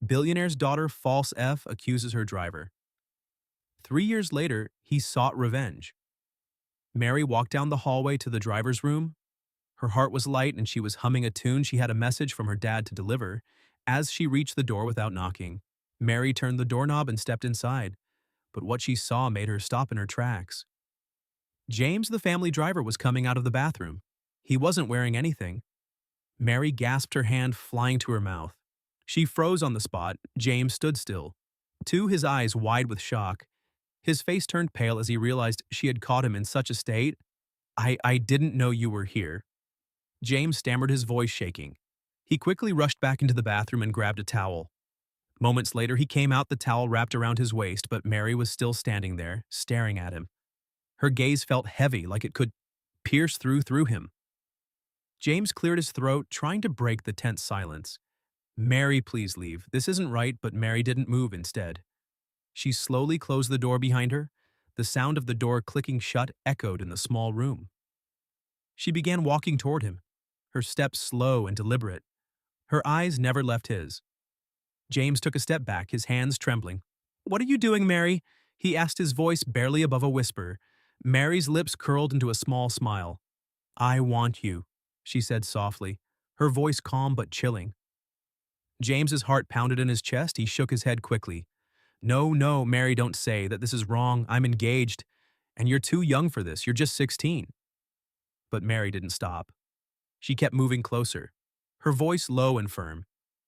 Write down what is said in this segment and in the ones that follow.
Billionaire's daughter false F accuses her driver. 3 years later, he sought revenge. Mary walked down the hallway to the driver's room. Her heart was light and she was humming a tune. She had a message from her dad to deliver. As she reached the door without knocking, Mary turned the doorknob and stepped inside. But what she saw made her stop in her tracks. James, the family driver, was coming out of the bathroom. He wasn't wearing anything. Mary gasped, her hand flying to her mouth. She froze on the spot. James stood still, his eyes wide with shock. His face turned pale as he realized she had caught him in such a state. I didn't know you were here. James stammered, his voice shaking. He quickly rushed back into the bathroom and grabbed a towel. Moments later, he came out, the towel wrapped around his waist, but Mary was still standing there, staring at him. Her gaze felt heavy, like it could pierce through him. James cleared his throat, trying to break the tense silence. Mary, please leave. This isn't right, but Mary didn't move instead. She slowly closed the door behind her. The sound of the door clicking shut echoed in the small room. She began walking toward him, her steps slow and deliberate. Her eyes never left his. James took a step back, his hands trembling. "What are you doing, Mary?" he asked, his voice barely above a whisper. Mary's lips curled into a small smile. "I want you," she said softly, her voice calm but chilling. James's heart pounded in his chest. He shook his head quickly. No, no, Mary, don't say that. This is wrong. I'm engaged. And you're too young for this. You're just 16. But Mary didn't stop. She kept moving closer, her voice low and firm.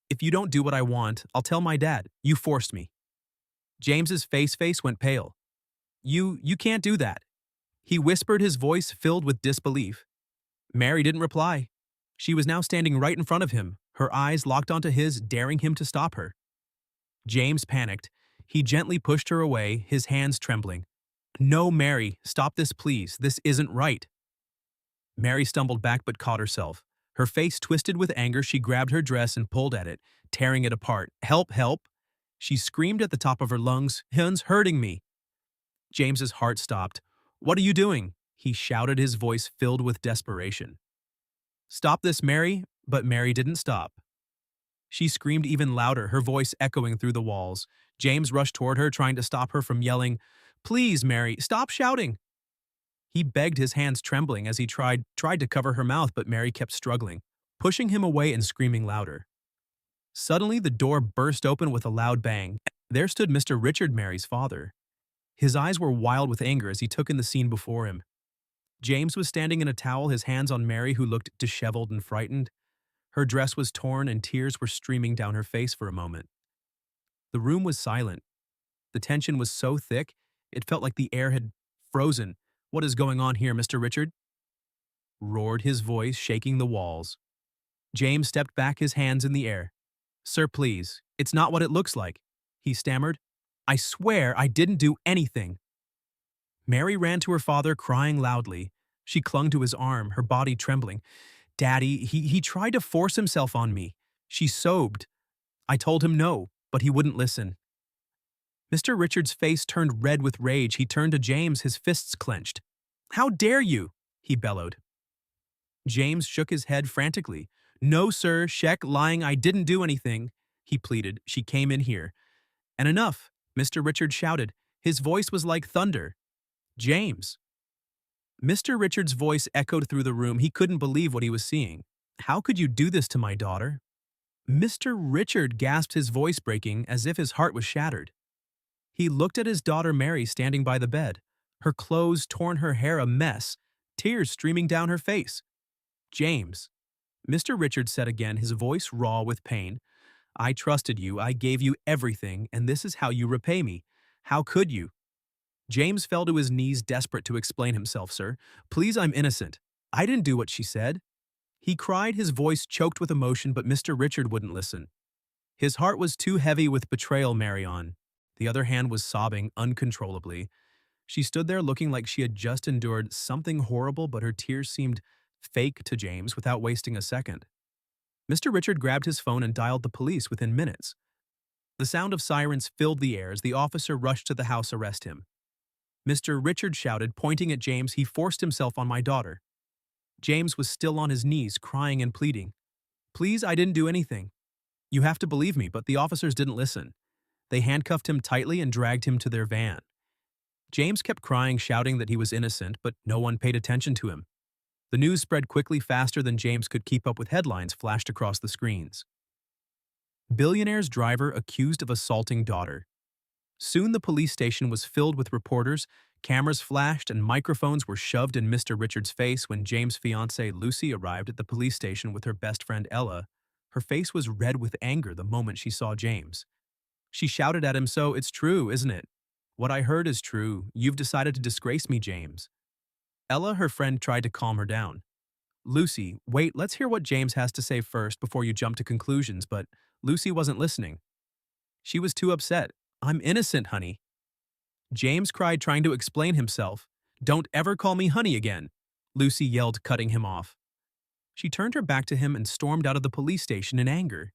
"If you don't do what I want, I'll tell my dad. You forced me." James's face went pale. You can't do that," he whispered, his voice filled with disbelief. Mary didn't reply. She was now standing right in front of him, her eyes locked onto his, daring him to stop her. James panicked. He gently pushed her away, his hands trembling. "No, Mary, stop this, please. This isn't right." Mary stumbled back but caught herself. Her face twisted with anger, she grabbed her dress and pulled at it, tearing it apart. "Help, help!" she screamed at the top of her lungs. "Hun's hurting me." James's heart stopped. "What are you doing?" he shouted, his voice filled with desperation. "Stop this, Mary!" But Mary didn't stop. She screamed even louder, her voice echoing through the walls. James rushed toward her, trying to stop her from yelling, "Please, Mary, stop shouting!" He begged, his hands trembling as he tried to cover her mouth, but Mary kept struggling, pushing him away and screaming louder. Suddenly, the door burst open with a loud bang. There stood Mr. Richard, Mary's father. His eyes were wild with anger as he took in the scene before him. James was standing in a towel, his hands on Mary, who looked disheveled and frightened. Her dress was torn and tears were streaming down her face for a moment. The room was silent. The tension was so thick, it felt like the air had frozen. "What is going on here, Mr. Richard?" roared his voice, shaking the walls. James stepped back, his hands in the air. "Sir, please, it's not what it looks like," he stammered. "I swear I didn't do anything." Mary ran to her father, crying loudly. She clung to his arm, her body trembling. "Daddy, he tried to force himself on me," she sobbed. "I told him no, but he wouldn't listen." Mr. Richard's face turned red with rage. He turned to James, his fists clenched. "How dare you?" he bellowed. James shook his head frantically. "No, sir, Sheck, lying, I didn't do anything," he pleaded. "She came in here." "And enough," Mr. Richard shouted. His voice was like thunder. "James." Mr. Richard's voice echoed through the room. He couldn't believe what he was seeing. "How could you do this to my daughter?" Mr. Richard gasped, his voice breaking as if his heart was shattered. He looked at his daughter Mary standing by the bed, her clothes torn, her hair a mess, tears streaming down her face. "James," Mr. Richard said again, his voice raw with pain, "I trusted you, I gave you everything, and this is how you repay me. How could you?" James fell to his knees, desperate to explain himself. "Sir, please, I'm innocent. I didn't do what she said." He cried, his voice choked with emotion, but Mr. Richard wouldn't listen. His heart was too heavy with betrayal, Mary on. The other hand was sobbing uncontrollably. She stood there looking like she had just endured something horrible, but her tears seemed fake to James without wasting a second. Mr. Richard grabbed his phone and dialed the police within minutes. The sound of sirens filled the air as the officer rushed to the house to arrest him. Mr. Richard shouted, pointing at James, "He forced himself on my daughter." James was still on his knees, crying and pleading. "Please, I didn't do anything." You have to believe me, but the officers didn't listen. They handcuffed him tightly and dragged him to their van. James kept crying, shouting that he was innocent, but no one paid attention to him. The news spread quickly, faster than James could keep up with. Headlines flashed across the screens. Billionaire's driver accused of assaulting daughter. Soon the police station was filled with reporters, cameras flashed, and microphones were shoved in Mr. Richards' face. When James' fiancée Lucy arrived at the police station with her best friend Ella, her face was red with anger the moment she saw James. She shouted at him, "So it's true, isn't it? What I heard is true. You've decided to disgrace me, James." Ella, her friend, tried to calm her down. "Lucy, wait, let's hear what James has to say first before you jump to conclusions," but Lucy wasn't listening. She was too upset. "I'm innocent, honey." James cried, trying to explain himself. "Don't ever call me honey again," Lucy yelled, cutting him off. She turned her back to him and stormed out of the police station in anger.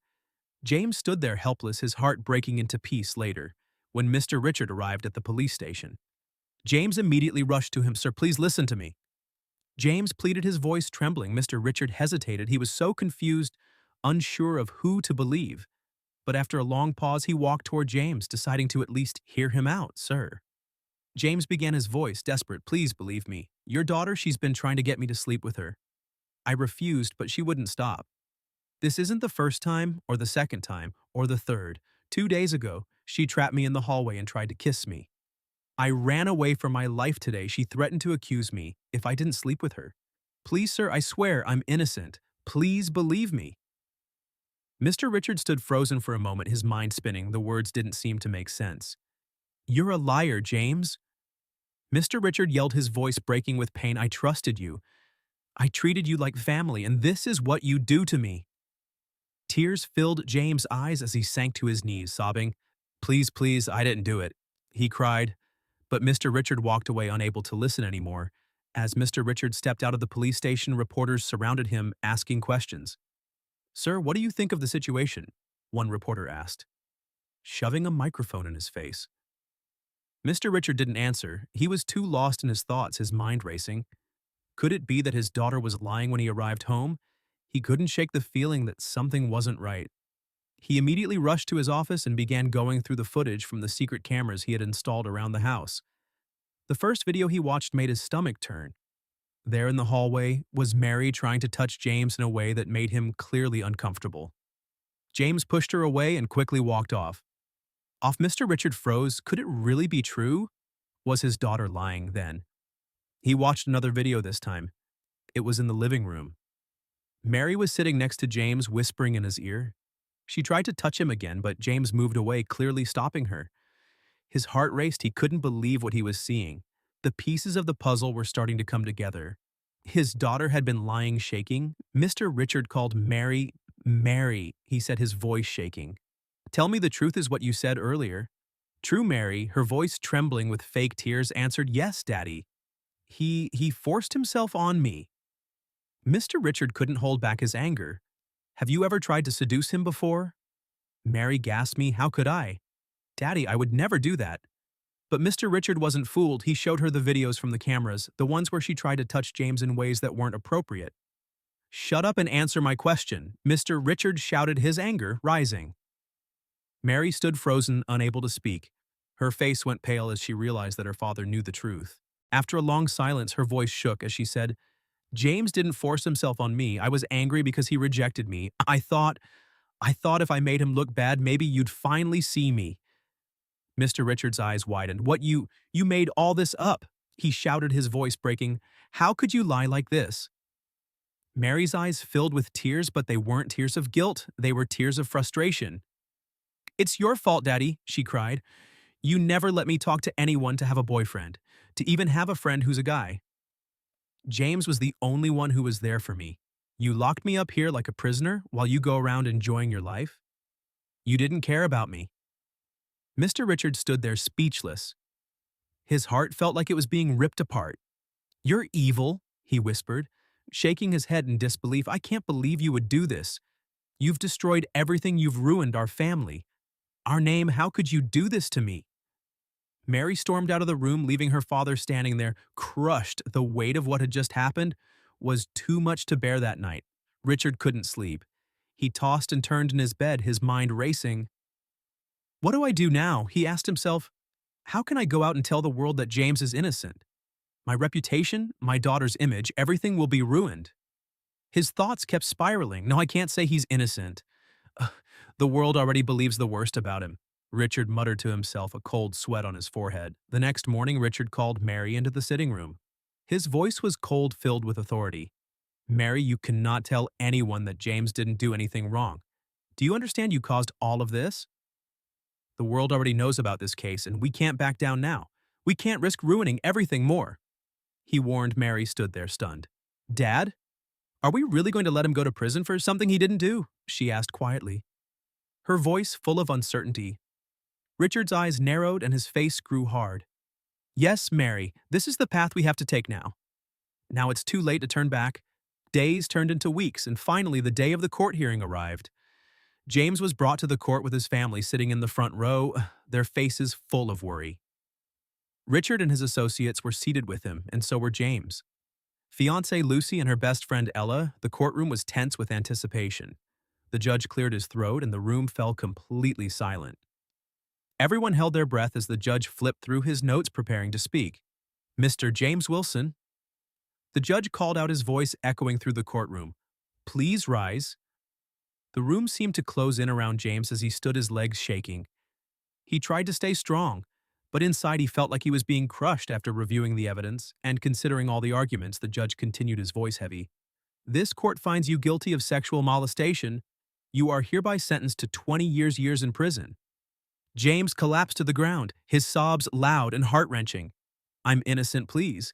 James stood there helpless, his heart breaking into peace later, when Mr. Richard arrived at the police station. James immediately rushed to him. "Sir, please listen to me." James pleaded, his voice trembling. Mr. Richard hesitated. He was so confused, unsure of who to believe. But after a long pause, he walked toward James, deciding to at least hear him out. "Sir." James began, his voice desperate. "Please believe me. Your daughter, she's been trying to get me to sleep with her. I refused, but she wouldn't stop. This isn't the first time, or the second time, or the third. 2 days ago, she trapped me in the hallway and tried to kiss me. I ran away for my life today. She threatened to accuse me if I didn't sleep with her. Please, sir, I swear I'm innocent. Please believe me." Mr. Richard stood frozen for a moment, his mind spinning. The words didn't seem to make sense. "You're a liar, James." Mr. Richard yelled, his voice breaking with pain. "I trusted you. I treated you like family, and this is what you do to me." Tears filled James' eyes as he sank to his knees, sobbing. "Please, please, I didn't do it," he cried. But Mr. Richard walked away, unable to listen anymore. As Mr. Richard stepped out of the police station, reporters surrounded him, asking questions. "Sir, what do you think of the situation?" one reporter asked, shoving a microphone in his face. Mr. Richard didn't answer. He was too lost in his thoughts, his mind racing. Could it be that his daughter was lying when he arrived home? He couldn't shake the feeling that something wasn't right. He immediately rushed to his office and began going through the footage from the secret cameras he had installed around the house. The first video he watched made his stomach turn. There in the hallway was Mary trying to touch James in a way that made him clearly uncomfortable. James pushed her away and quickly walked off. Mr. Richard froze. Could it really be true? Was his daughter lying then? He watched another video this time. It was in the living room. Mary was sitting next to James, whispering in his ear. She tried to touch him again, but James moved away, clearly stopping her. His heart raced. He couldn't believe what he was seeing. The pieces of the puzzle were starting to come together. His daughter had been lying, shaking. Mr. Richard called Mary. "Mary," he said, his voice shaking. "Tell me the truth is what you said earlier." True Mary, her voice trembling with fake tears, answered, "Yes, Daddy. He forced himself on me." Mr. Richard couldn't hold back his anger. "Have you ever tried to seduce him before?" Mary gasped. "Me? How could I? Daddy, I would never do that." But Mr. Richard wasn't fooled. He showed her the videos from the cameras, the ones where she tried to touch James in ways that weren't appropriate. "Shut up and answer my question," Mr. Richard shouted, his anger rising. Mary stood frozen, unable to speak. Her face went pale as she realized that her father knew the truth. After a long silence, her voice shook as she said, "James didn't force himself on me. I was angry because he rejected me. I thought if I made him look bad, maybe you'd finally see me." Mr. Richard's eyes widened. "What, you made all this up?" he shouted, his voice breaking. "How could you lie like this?" Mary's eyes filled with tears, but they weren't tears of guilt. They were tears of frustration. "It's your fault, Daddy," she cried. "You never let me talk to anyone, to have a boyfriend, to even have a friend who's a guy. James was the only one who was there for me. You locked me up here like a prisoner while you go around enjoying your life. You didn't care about me." Mr. Richard stood there speechless. His heart felt like it was being ripped apart. "You're evil," he whispered, shaking his head in disbelief. "I can't believe you would do this. You've destroyed everything. You've ruined our family. Our name. How could you do this to me?" Mary stormed out of the room, leaving her father standing there, crushed. The weight of what had just happened was too much to bear that night. Richard couldn't sleep. He tossed and turned in his bed, his mind racing. What do I do now? He asked himself. How can I go out and tell the world that James is innocent? My reputation, my daughter's image, everything will be ruined. His thoughts kept spiraling. No, I can't say he's innocent. Ugh, the world already believes the worst about him. Richard muttered to himself, a cold sweat on his forehead. The next morning, Richard called Mary into the sitting room. His voice was cold, filled with authority. Mary, you cannot tell anyone that James didn't do anything wrong. Do you understand you caused all of this? The world already knows about this case, and we can't back down now. We can't risk ruining everything more. He warned. Mary stood there stunned. Dad? Are we really going to let him go to prison for something he didn't do? She asked quietly, her voice full of uncertainty. Richard's eyes narrowed and his face grew hard. Yes, Mary, this is the path we have to take now. Now it's too late to turn back. Days turned into weeks, and finally the day of the court hearing arrived. James was brought to the court with his family sitting in the front row, their faces full of worry. Richard and his associates were seated with him, and so were James. Fiancée Lucy and her best friend Ella, the courtroom was tense with anticipation. The judge cleared his throat and the room fell completely silent. Everyone held their breath as the judge flipped through his notes preparing to speak. Mr. James Wilson. The judge called out, his voice echoing through the courtroom. Please rise. The room seemed to close in around James as he stood, his legs shaking. He tried to stay strong, but inside he felt like he was being crushed. After reviewing the evidence and considering all the arguments, the judge continued, his voice heavy. This court finds you guilty of sexual molestation. You are hereby sentenced to 20 years in prison. James collapsed to the ground, his sobs loud and heart-wrenching. I'm innocent, please.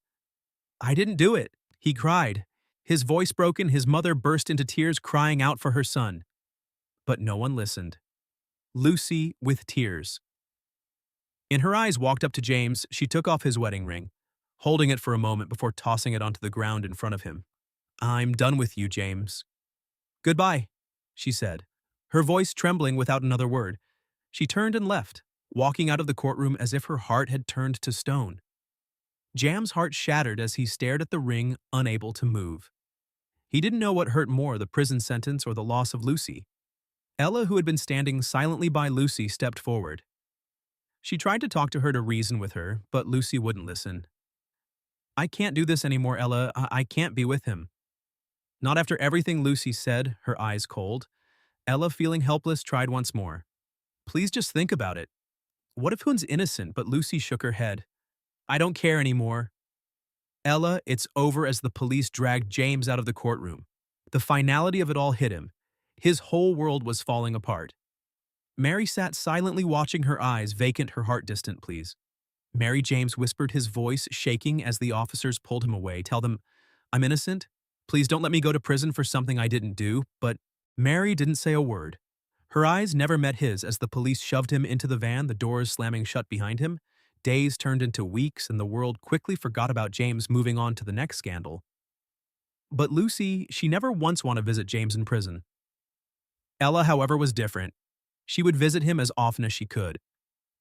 I didn't do it, he cried. His voice broken, his mother burst into tears, crying out for her son. But no one listened. Lucy, with tears in her eyes, walked up to James. She took off his wedding ring, holding it for a moment before tossing it onto the ground in front of him. I'm done with you, James. Goodbye, she said, her voice trembling without another word. She turned and left, walking out of the courtroom as if her heart had turned to stone. Jam's heart shattered as he stared at the ring, unable to move. He didn't know what hurt more, the prison sentence or the loss of Lucy. Ella, who had been standing silently by Lucy, stepped forward. She tried to talk to her, to reason with her, but Lucy wouldn't listen. I can't do this anymore, Ella. I can't be with him. Not after everything Lucy said, her eyes cold. Ella, feeling helpless, tried once more. Please just think about it. What if Hoon's innocent? But Lucy shook her head. I don't care anymore. Ella, it's over, as the police dragged James out of the courtroom. The finality of it all hit him. His whole world was falling apart. Mary sat silently, watching, her eyes vacant, her heart distant. Please. Mary, James whispered, his voice shaking as the officers pulled him away. Tell them, I'm innocent. Please don't let me go to prison for something I didn't do. But Mary didn't say a word. Her eyes never met his as the police shoved him into the van, the doors slamming shut behind him. Days turned into weeks, and the world quickly forgot about James, moving on to the next scandal. But Lucy, she never once wanted to visit James in prison. Ella, however, was different. She would visit him as often as she could,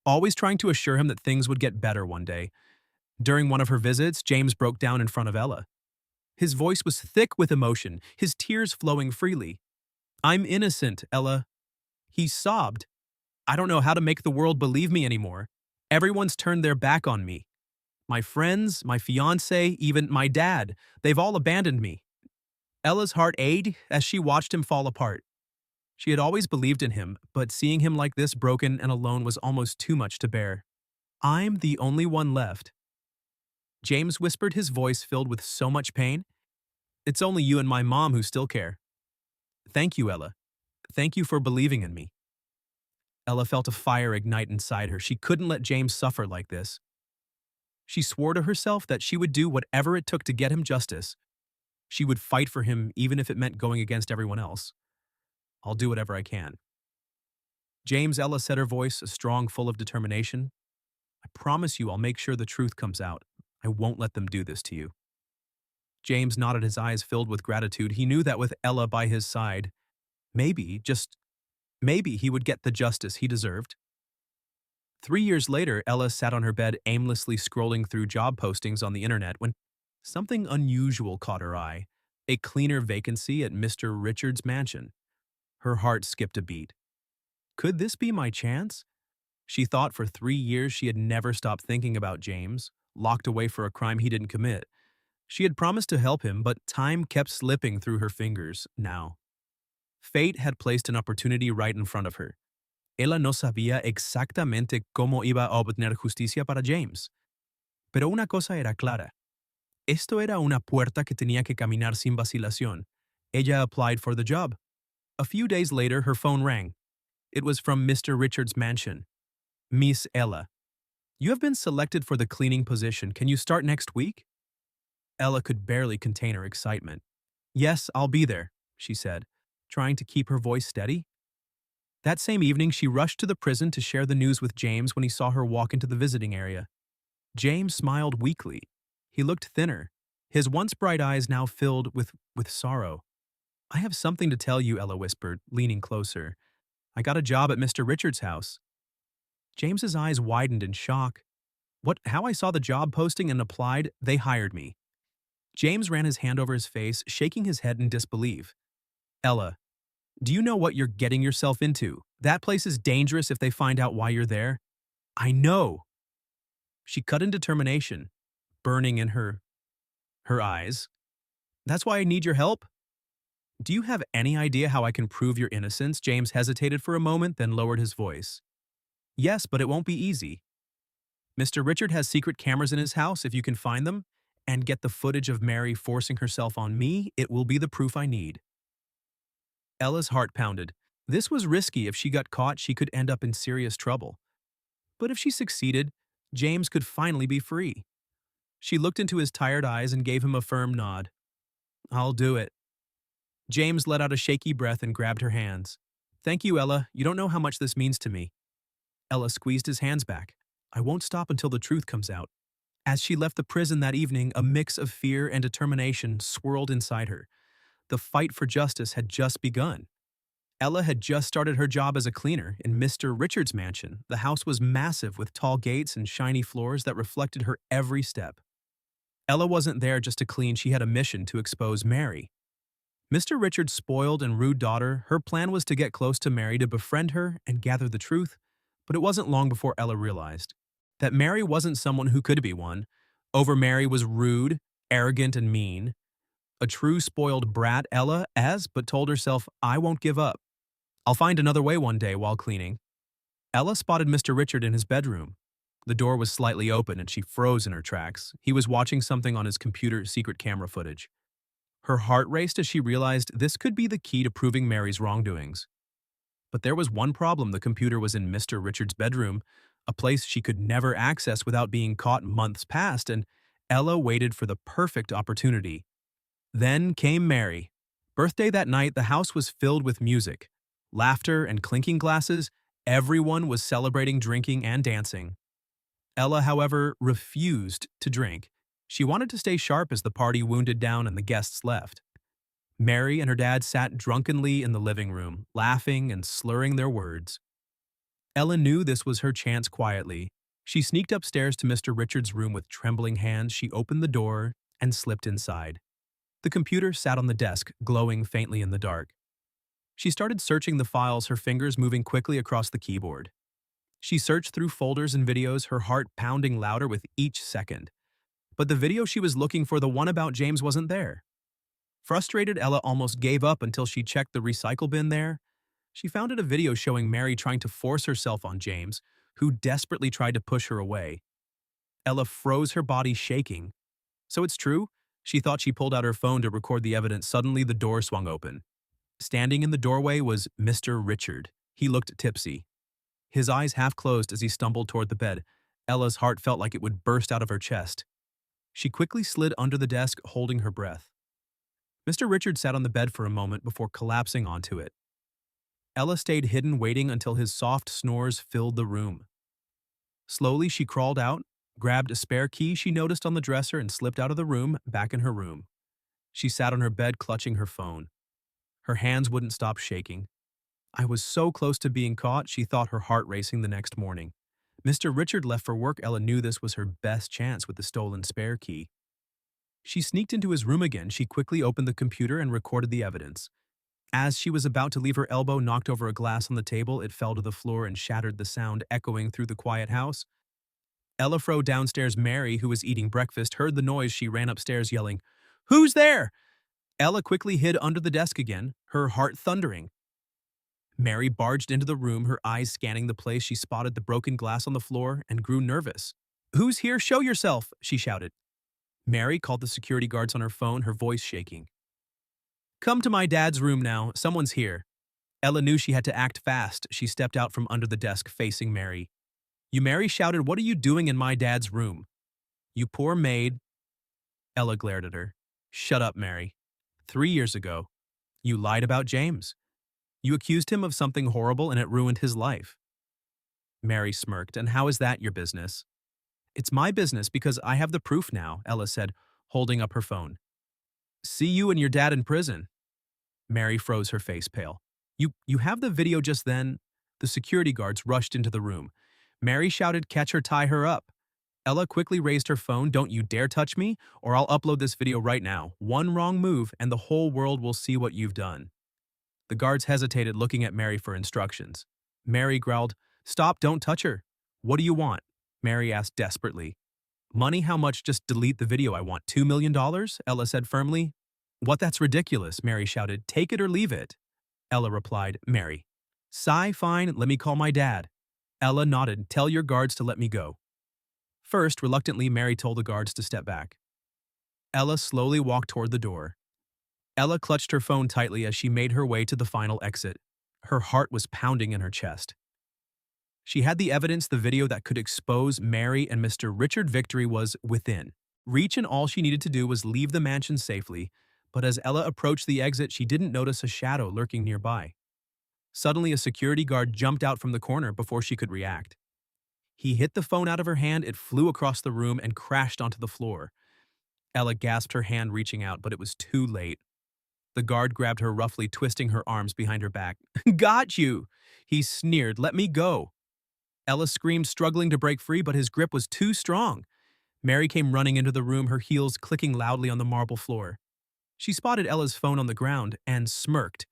always trying to assure him that things would get better one day. During one of her visits, James broke down in front of Ella. His voice was thick with emotion, his tears flowing freely. I'm innocent, Ella. He sobbed. I don't know how to make the world believe me anymore. Everyone's turned their back on me. My friends, my fiancé, even my dad, they've all abandoned me. Ella's heart ached as she watched him fall apart. She had always believed in him, but seeing him like this, broken and alone, was almost too much to bear. I'm the only one left. James whispered, his voice filled with so much pain. It's only you and my mom who still care. Thank you, Ella. Thank you for believing in me. Ella felt a fire ignite inside her. She couldn't let James suffer like this. She swore to herself that she would do whatever it took to get him justice. She would fight for him even if it meant going against everyone else. I'll do whatever I can. James, Ella said, her voice strong, full of determination. I promise you I'll make sure the truth comes out. I won't let them do this to you. James nodded, his eyes filled with gratitude. He knew that with Ella by his side, maybe, just maybe, he would get the justice he deserved. 3 years later, Ella sat on her bed, aimlessly scrolling through job postings on the internet, when something unusual caught her eye: a cleaner vacancy at Mr. Richards' mansion. Her heart skipped a beat. Could this be my chance? She thought for 3 years she had never stopped thinking about James, locked away for a crime he didn't commit. She had promised to help him, but time kept slipping through her fingers now. Fate had placed an opportunity right in front of her. Ella no sabía exactamente cómo iba a obtener justicia para James. Pero una cosa era clara. Esto era una puerta que tenía que caminar sin vacilación. Ella applied for the job. A few days later, her phone rang. It was from Mr. Richards' mansion. Miss Ella, you have been selected for the cleaning position. Can you start next week? Ella could barely contain her excitement. Yes, I'll be there, she said, trying to keep her voice steady. That same evening, she rushed to the prison to share the news with James when he saw her walk into the visiting area. James smiled weakly. He looked thinner, his once bright eyes now filled with sorrow. I have something to tell you, Ella whispered, leaning closer. I got a job at Mr. Richards' house. James's eyes widened in shock. How I saw the job posting and applied, they hired me. James ran his hand over his face, shaking his head in disbelief. Ella, do you know what you're getting yourself into? That place is dangerous if they find out why you're there. I know. She cut in determination, burning in her eyes. That's why I need your help? Do you have any idea how I can prove your innocence? James hesitated for a moment, then lowered his voice. Yes, but it won't be easy. Mr. Richard has secret cameras in his house. If you can find them and get the footage of Mary forcing herself on me, it will be the proof I need. Ella's heart pounded. This was risky. If she got caught, she could end up in serious trouble. But if she succeeded, James could finally be free. She looked into his tired eyes and gave him a firm nod. I'll do it. James let out a shaky breath and grabbed her hands. Thank you, Ella. You don't know how much this means to me. Ella squeezed his hands back. I won't stop until the truth comes out. As she left the prison that evening, a mix of fear and determination swirled inside her. The fight for justice had just begun. Ella had just started her job as a cleaner in Mr. Richards' mansion. The house was massive with tall gates and shiny floors that reflected her every step. Ella wasn't there just to clean, she had a mission to expose Mary. Mr. Richards' spoiled and rude daughter, her plan was to get close to Mary to befriend her and gather the truth, but it wasn't long before Ella realized that Mary wasn't someone who could be one. Over Mary was rude, arrogant, and mean. A true spoiled brat, Ella, but told herself, I won't give up. I'll find another way one day while cleaning. Ella spotted Mr. Richard in his bedroom. The door was slightly open and she froze in her tracks. He was watching something on his computer secret camera footage. Her heart raced as she realized this could be the key to proving Mary's wrongdoings. But there was one problem. The computer was in Mr. Richard's bedroom, a place she could never access without being caught. Months passed, and Ella waited for the perfect opportunity. Then came Mary. Birthday that night, the house was filled with music, laughter, and clinking glasses. Everyone was celebrating, drinking, and dancing. Ella, however, refused to drink. She wanted to stay sharp as the party wounded down and the guests left. Mary and her dad sat drunkenly in the living room, laughing and slurring their words. Ella knew this was her chance. Quietly, she sneaked upstairs to Mr. Richards' room with trembling hands. She opened the door and slipped inside. The computer sat on the desk, glowing faintly in the dark. She started searching the files, her fingers moving quickly across the keyboard. She searched through folders and videos, her heart pounding louder with each second. But the video she was looking for, the one about James, wasn't there. Frustrated, Ella almost gave up until she checked the recycle bin there. She found a video showing Mary trying to force herself on James, who desperately tried to push her away. Ella froze, her body shaking. So it's true? She thought. She pulled out her phone to record the evidence. Suddenly, the door swung open. Standing in the doorway was Mr. Richard. He looked tipsy, his eyes half closed as he stumbled toward the bed. Ella's heart felt like it would burst out of her chest. She quickly slid under the desk, holding her breath. Mr. Richard sat on the bed for a moment before collapsing onto it. Ella stayed hidden, waiting until his soft snores filled the room. Slowly, she crawled out, grabbed a spare key she noticed on the dresser, and slipped out of the room, back in her room. She sat on her bed, clutching her phone. Her hands wouldn't stop shaking. I was so close to being caught, she thought, her heart racing. The next morning, Mr. Richard left for work. Ella knew this was her best chance with the stolen spare key. She sneaked into his room again. She quickly opened the computer and recorded the evidence. As she was about to leave, her elbow knocked over a glass on the table. It fell to the floor and shattered, the sound echoing through the quiet house. Ella fro downstairs. Mary, who was eating breakfast, heard the noise. She ran upstairs yelling, "Who's there?" Ella quickly hid under the desk again, her heart thundering. Mary barged into the room, her eyes scanning the place. She spotted the broken glass on the floor and grew nervous. "Who's here? Show yourself!" she shouted. Mary called the security guards on her phone, her voice shaking. "Come to my dad's room now. Someone's here." Ella knew she had to act fast. She stepped out from under the desk, facing Mary. Mary shouted, "What are you doing in my dad's room?" "You poor maid." Ella glared at her. "Shut up, Mary. 3 years ago, you lied about James. You accused him of something horrible and it ruined his life." Mary smirked. "And how is that your business?" "It's my business because I have the proof now," Ella said, holding up her phone. "See you and your dad in prison." Mary froze, her face pale. You have the video just then?" The security guards rushed into the room. Mary shouted, "Catch her, tie her up." Ella quickly raised her phone. "Don't you dare touch me, or I'll upload this video right now. One wrong move, and the whole world will see what you've done." The guards hesitated, looking at Mary for instructions. Mary growled, "Stop, don't touch her." "What do you want?" Mary asked desperately. "Money? How much? Just delete the video. I want $2 million, Ella said firmly. "What? That's ridiculous," Mary shouted. "Take it or leave it." Ella replied, "Mary." "Sigh, fine, let me call my dad." Ella nodded. "Tell your guards to let me go." First, reluctantly, Mary told the guards to step back. Ella slowly walked toward the door. Ella clutched her phone tightly as she made her way to the final exit. Her heart was pounding in her chest. She had the evidence, the video that could expose Mary and Mr. Richard. Victory was within reach, and all she needed to do was leave the mansion safely. But as Ella approached the exit, she didn't notice a shadow lurking nearby. Suddenly, a security guard jumped out from the corner before she could react. He hit the phone out of her hand. It flew across the room and crashed onto the floor. Ella gasped, her hand reaching out, but it was too late. The guard grabbed her roughly, twisting her arms behind her back. "Got you!" he sneered. "Let me go." Ella screamed, struggling to break free, but his grip was too strong. Mary came running into the room, her heels clicking loudly on the marble floor. She spotted Ella's phone on the ground and smirked.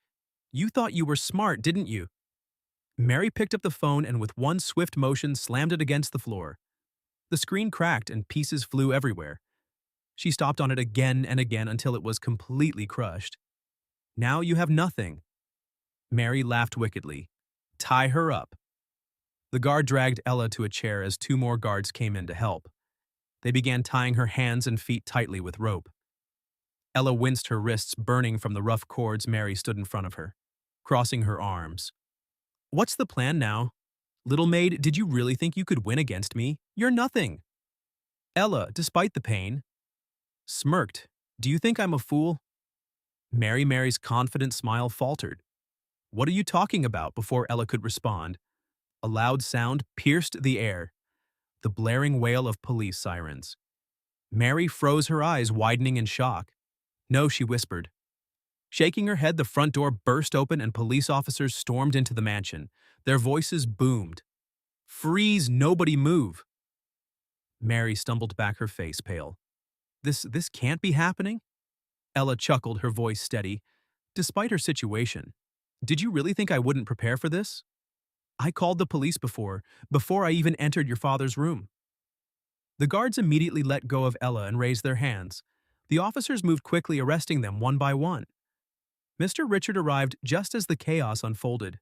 "You thought you were smart, didn't you?" Mary picked up the phone and with one swift motion slammed it against the floor. The screen cracked and pieces flew everywhere. She stomped on it again and again until it was completely crushed. "Now you have nothing." Mary laughed wickedly. "Tie her up." The guard dragged Ella to a chair as two more guards came in to help. They began tying her hands and feet tightly with rope. Ella winced, her wrists burning from the rough cords. Mary stood in front of her, crossing her arms. "What's the plan now? Little maid, did you really think you could win against me? You're nothing." Ella, despite the pain, smirked. "Do you think I'm a fool?" Mary's confident smile faltered. "What are you talking about?" Before Ella could respond, a loud sound pierced the air, the blaring wail of police sirens. Mary froze, her eyes widening in shock. "No," she whispered. Shaking her head, the front door burst open and police officers stormed into the mansion. Their voices boomed. "Freeze! Nobody move!" Mary stumbled back, her face pale. This can't be happening?" Ella chuckled, her voice steady. "Despite her situation, did you really think I wouldn't prepare for this? I called the police before I even entered your father's room." The guards immediately let go of Ella and raised their hands. The officers moved quickly, arresting them one by one. Mr. Richard arrived just as the chaos unfolded.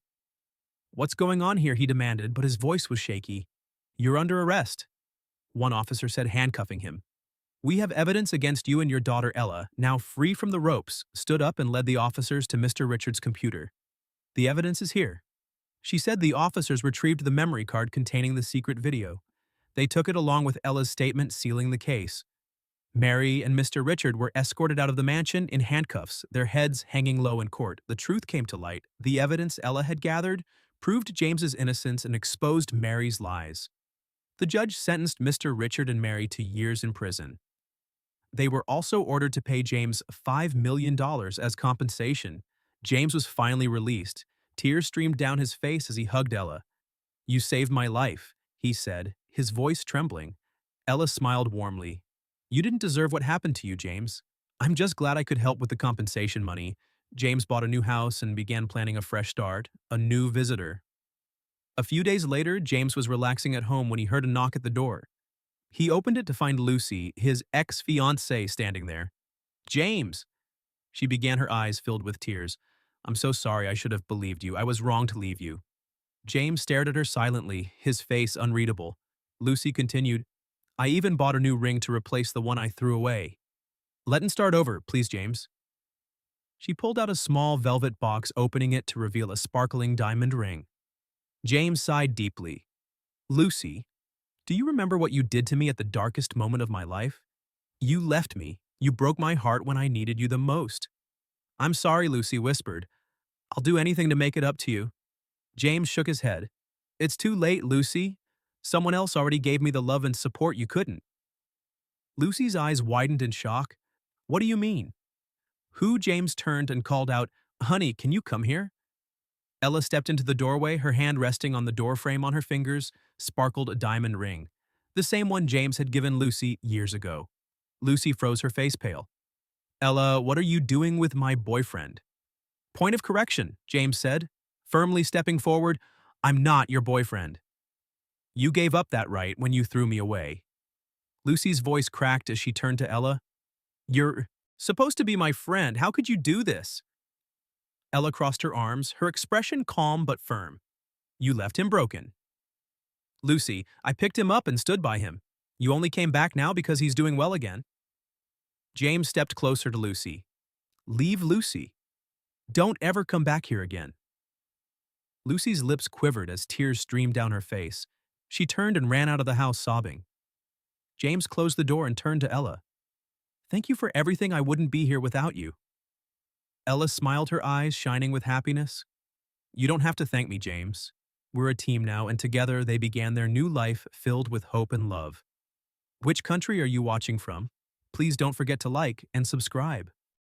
"What's going on here?" he demanded, but his voice was shaky. "You're under arrest," one officer said, handcuffing him. "We have evidence against you and your daughter Ella." Now free from the ropes, stood up and led the officers to Mr. Richard's computer. "The evidence is here," she said. The officers retrieved the memory card containing the secret video. They took it along with Ella's statement, sealing the case. Mary and Mr. Richard were escorted out of the mansion in handcuffs, their heads hanging low in court. The truth came to light. The evidence Ella had gathered proved James's innocence and exposed Mary's lies. The judge sentenced Mr. Richard and Mary to years in prison. They were also ordered to pay James $5 million as compensation. James was finally released. Tears streamed down his face as he hugged Ella. "You saved my life," he said, his voice trembling. Ella smiled warmly. "You didn't deserve what happened to you, James. I'm just glad I could help with the compensation money." James bought a new house and began planning a fresh start, a new visitor. A few days later, James was relaxing at home when he heard a knock at the door. He opened it to find Lucy, his ex-fiancée, standing there. "James!" She began, her eyes filled with tears. "I'm so sorry, I should have believed you. I was wrong to leave you." James stared at her silently, his face unreadable. Lucy continued, "I even bought a new ring to replace the one I threw away. Let's start over, please, James." She pulled out a small velvet box, opening it to reveal a sparkling diamond ring. James sighed deeply. "Lucy, do you remember what you did to me at the darkest moment of my life? You left me. You broke my heart when I needed you the most." "I'm sorry," Lucy whispered. "I'll do anything to make it up to you." James shook his head. "It's too late, Lucy. Someone else already gave me the love and support you couldn't." Lucy's eyes widened in shock. "What do you mean?" Who? James turned and called out, "Honey, can you come here?" Ella stepped into the doorway, her hand resting on the doorframe. On her fingers sparkled a diamond ring, the same one James had given Lucy years ago. Lucy froze, her face pale. "Ella, what are you doing with my boyfriend?" "Point of correction," James said, firmly stepping forward. "I'm not your boyfriend. You gave up that right when you threw me away." Lucy's voice cracked as she turned to Ella. "You're supposed to be my friend. How could you do this?" Ella crossed her arms, her expression calm but firm. "You left him broken." "Lucy, I picked him up and stood by him. You only came back now because he's doing well again." James stepped closer to Lucy. "Leave Lucy. Don't ever come back here again." Lucy's lips quivered as tears streamed down her face. She turned and ran out of the house sobbing. James closed the door and turned to Ella. "Thank you for everything. I wouldn't be here without you." Ella smiled, her eyes shining with happiness. "You don't have to thank me, James. We're a team now, and together they began their new life filled with hope and love." Which country are you watching from? Please don't forget to like and subscribe.